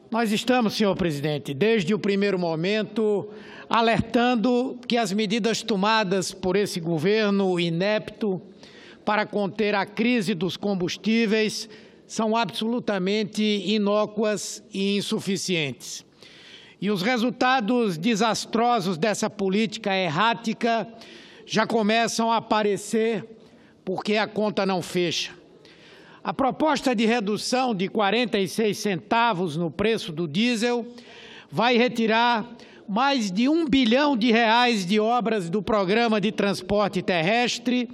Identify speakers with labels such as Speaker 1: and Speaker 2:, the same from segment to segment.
Speaker 1: Nós estamos, senhor presidente, desde o primeiro momento, alertando que as medidas tomadas por esse governo inepto para conter a crise dos combustíveis são absolutamente inócuas e insuficientes. E os resultados desastrosos dessa política errática já começam a aparecer porque a conta não fecha. A proposta de redução de 46 centavos no preço do diesel vai retirar mais de R$1 bilhão de obras do Programa de Transporte Terrestre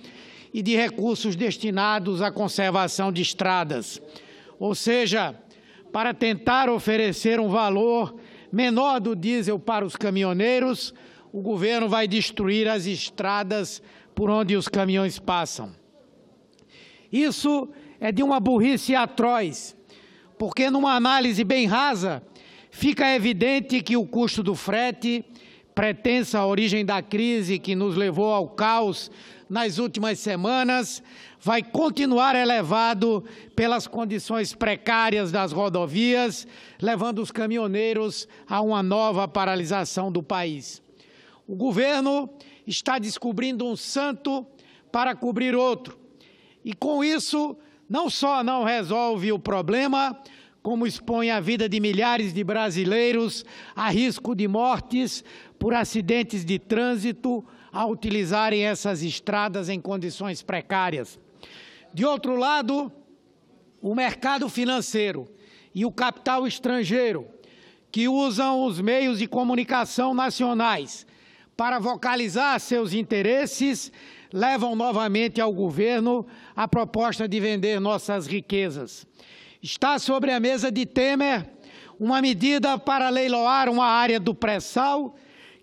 Speaker 1: e de recursos destinados à conservação de estradas. Ou seja, para tentar oferecer um valor menor do diesel para os caminhoneiros, o governo vai destruir as estradas por onde os caminhões passam. Isso é de uma burrice atroz, porque numa análise bem rasa, fica evidente que o custo do frete, pretensa a origem da crise que nos levou ao caos nas últimas semanas, vai continuar elevado pelas condições precárias das rodovias, levando os caminhoneiros a uma nova paralisação do país. O governo está descobrindo um santo para cobrir outro, e com isso não só não resolve o problema, como expõe a vida de milhares de brasileiros a risco de mortes por acidentes de trânsito ao utilizarem essas estradas em condições precárias. De outro lado, o mercado financeiro e o capital estrangeiro, que usam os meios de comunicação nacionais para vocalizar seus interesses, levam novamente ao governo a proposta de vender nossas riquezas. Está sobre a mesa de Temer uma medida para leiloar uma área do pré-sal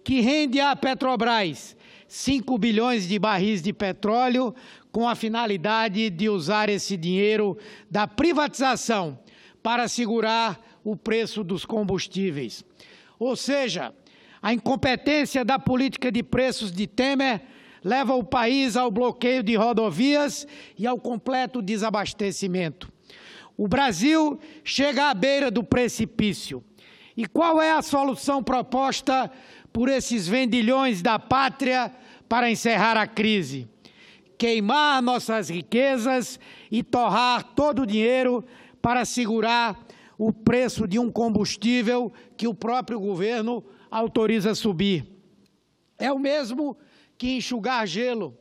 Speaker 1: que rende à Petrobras 5 bilhões de barris de petróleo, com a finalidade de usar esse dinheiro da privatização para segurar o preço dos combustíveis. Ou seja, a incompetência da política de preços de Temer leva o país ao bloqueio de rodovias e ao completo desabastecimento. O Brasil chega à beira do precipício. E qual é a solução proposta por esses vendilhões da pátria para encerrar a crise? Queimar nossas riquezas e torrar todo o dinheiro para segurar o preço de um combustível que o próprio governo autoriza subir. É o mesmo que enxugar gelo.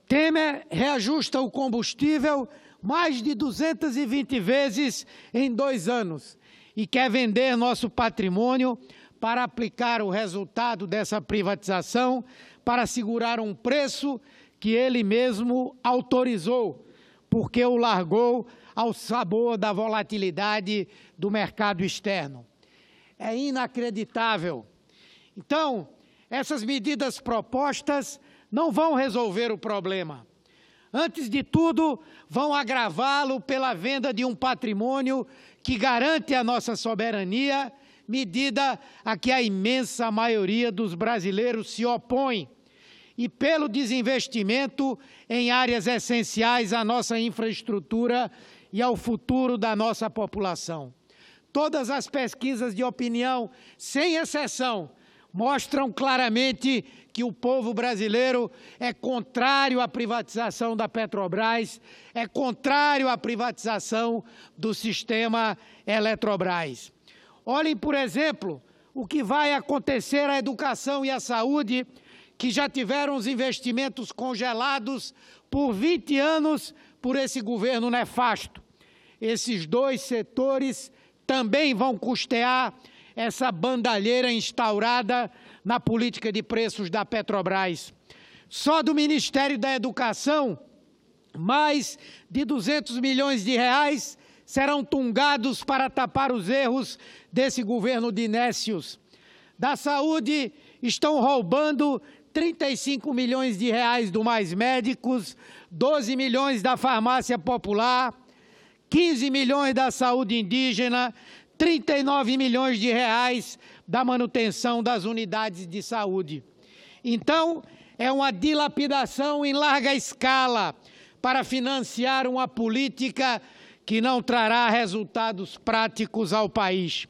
Speaker 1: Temer reajusta o combustível mais de 220 vezes em 2 anos e quer vender nosso patrimônio para aplicar o resultado dessa privatização para segurar um preço que ele mesmo autorizou, porque o largou ao sabor da volatilidade do mercado externo. É inacreditável. Então, essas medidas propostas não vão resolver o problema. Antes de tudo, vão agravá-lo pela venda de um patrimônio que garante a nossa soberania, medida a que a imensa maioria dos brasileiros se opõe, e pelo desinvestimento em áreas essenciais à nossa infraestrutura e ao futuro da nossa população. Todas as pesquisas de opinião, sem exceção, mostram claramente que o povo brasileiro é contrário à privatização da Petrobras, é contrário à privatização do sistema Eletrobras. Olhem, por exemplo, o que vai acontecer à educação e à saúde, que já tiveram os investimentos congelados por 20 anos por esse governo nefasto. Esses 2 setores também vão custear essa bandalheira instaurada na política de preços da Petrobras. Só do Ministério da Educação, mais de 200 milhões de reais serão tungados para tapar os erros desse governo de nécios. Da saúde, estão roubando 35 milhões de reais do Mais Médicos, 12 milhões da farmácia popular, 15 milhões da saúde indígena, 39 milhões de reais da manutenção das unidades de saúde. Então, é uma dilapidação em larga escala para financiar uma política que não trará resultados práticos ao país.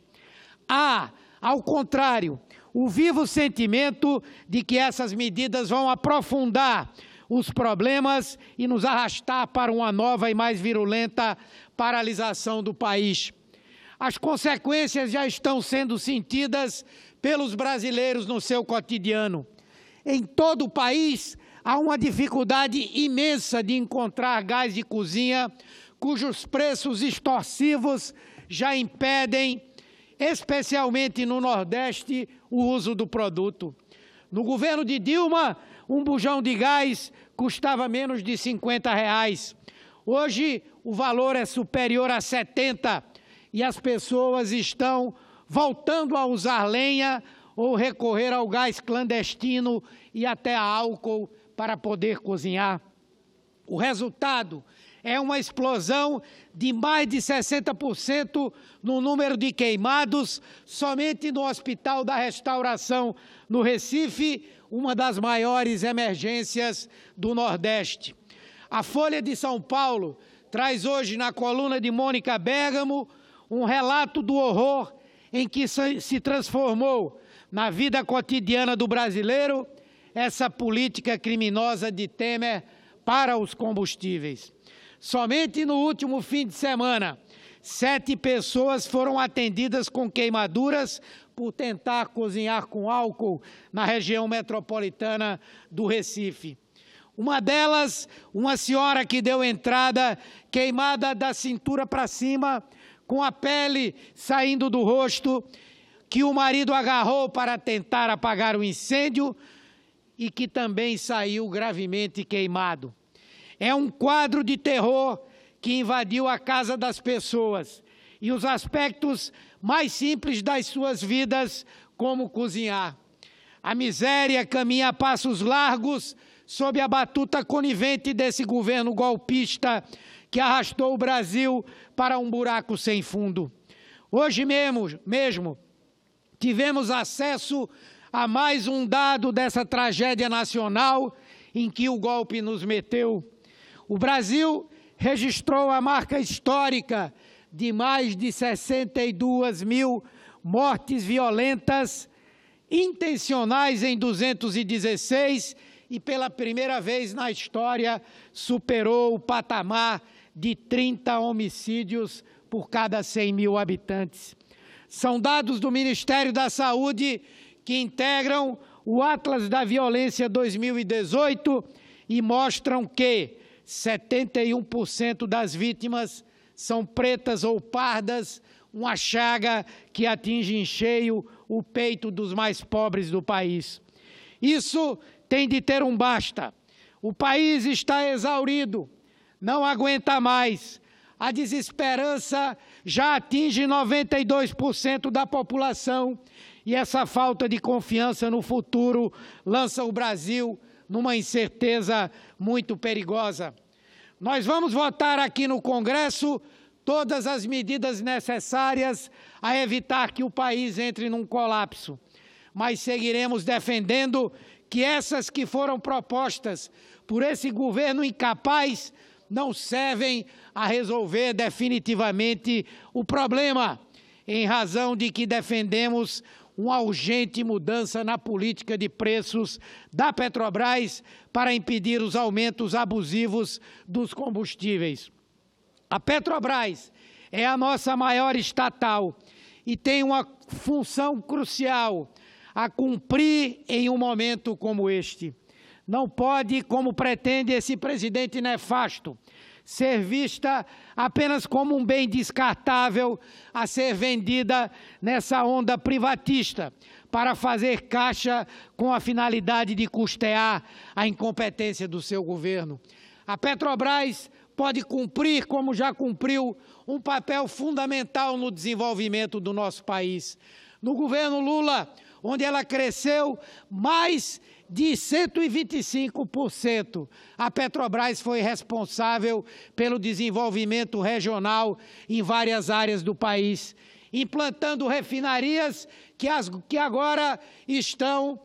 Speaker 1: Há, ao contrário, o vivo sentimento de que essas medidas vão aprofundar os problemas e nos arrastar para uma nova e mais virulenta paralisação do país. As consequências já estão sendo sentidas pelos brasileiros no seu cotidiano. Em todo o país, há uma dificuldade imensa de encontrar gás de cozinha, cujos preços extorsivos já impedem, especialmente no Nordeste, o uso do produto. No governo de Dilma, um bujão de gás custava menos de R$50. Hoje, o valor é superior a 70 e as pessoas estão voltando a usar lenha ou recorrer ao gás clandestino e até a álcool para poder cozinhar. O resultado é uma explosão de mais de 60% no número de queimados somente no Hospital da Restauração, no Recife, uma das maiores emergências do Nordeste. A Folha de São Paulo traz hoje na coluna de Mônica Bergamo um relato do horror em que se transformou na vida cotidiana do brasileiro essa política criminosa de Temer para os combustíveis. Somente no último fim de semana, 7 pessoas foram atendidas com queimaduras por tentar cozinhar com álcool na região metropolitana do Recife. Uma delas, uma senhora que deu entrada queimada da cintura para cima, com a pele saindo do rosto, que o marido agarrou para tentar apagar o incêndio e que também saiu gravemente queimado. É um quadro de terror que invadiu a casa das pessoas e os aspectos mais simples das suas vidas, como cozinhar. A miséria caminha a passos largos sob a batuta conivente desse governo golpista que arrastou o Brasil para um buraco sem fundo. Hoje mesmo tivemos acesso a mais um dado dessa tragédia nacional em que o golpe nos meteu. O Brasil registrou a marca histórica de mais de 62 mil mortes violentas intencionais em 216 e pela primeira vez na história superou o patamar de 30 homicídios por cada 100 mil habitantes. São dados do Ministério da Saúde que integram o Atlas da Violência 2018 e mostram que 71% das vítimas são pretas ou pardas, uma chaga que atinge em cheio o peito dos mais pobres do país. Isso tem de ter um basta. O país está exaurido, não aguenta mais. A desesperança já atinge 92% da população e essa falta de confiança no futuro lança o Brasil numa incerteza muito perigosa. Nós vamos votar aqui no Congresso todas as medidas necessárias a evitar que o país entre num colapso, mas seguiremos defendendo que essas que foram propostas por esse governo incapaz não servem a resolver definitivamente o problema, em razão de que defendemos uma urgente mudança na política de preços da Petrobras para impedir os aumentos abusivos dos combustíveis. A Petrobras é a nossa maior estatal e tem uma função crucial a cumprir em um momento como este. Não pode, como pretende esse presidente nefasto, ser vista apenas como um bem descartável a ser vendida nessa onda privatista para fazer caixa com a finalidade de custear a incompetência do seu governo. A Petrobras pode cumprir, como já cumpriu, um papel fundamental no desenvolvimento do nosso país. No governo Lula, onde ela cresceu mais de 125%. A Petrobras foi responsável pelo desenvolvimento regional em várias áreas do país, implantando refinarias que agora estão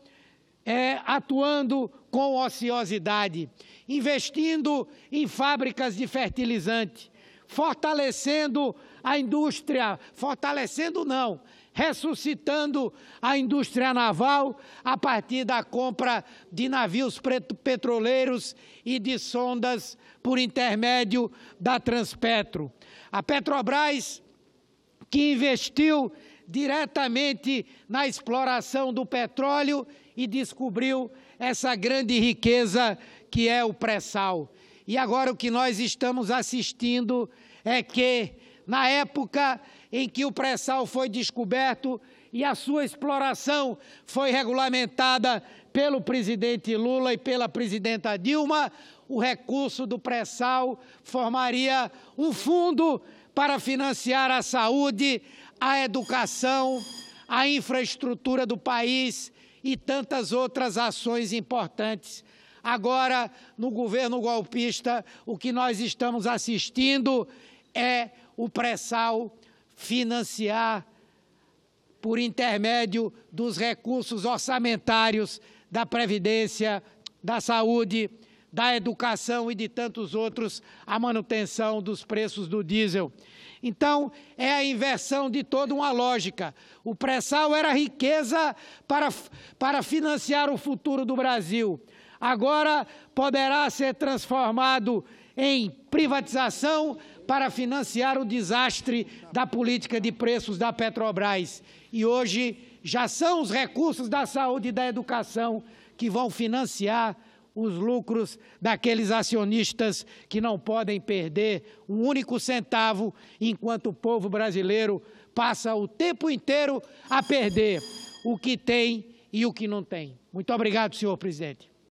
Speaker 1: atuando com ociosidade, investindo em fábricas de fertilizante, fortalecendo a indústria, fortalecendo não, ressuscitando a indústria naval a partir da compra de navios petroleiros e de sondas por intermédio da Transpetro. A Petrobras, que investiu diretamente na exploração do petróleo e descobriu essa grande riqueza que é o pré-sal. E agora o que nós estamos assistindo é que, na época em que o pré-sal foi descoberto e a sua exploração foi regulamentada pelo presidente Lula e pela presidenta Dilma, o recurso do pré-sal formaria um fundo para financiar a saúde, a educação, a infraestrutura do país e tantas outras ações importantes. Agora, no governo golpista, o que nós estamos assistindo é o pré-sal financiar, por intermédio dos recursos orçamentários da Previdência, da Saúde, da Educação e de tantos outros, a manutenção dos preços do diesel. Então, é a inversão de toda uma lógica. O pré-sal era riqueza para financiar o futuro do Brasil. Agora poderá ser transformado em privatização para financiar o desastre da política de preços da Petrobras. E hoje já são os recursos da saúde e da educação que vão financiar os lucros daqueles acionistas que não podem perder um único centavo, enquanto o povo brasileiro passa o tempo inteiro a perder o que tem e o que não tem. Muito obrigado, senhor presidente.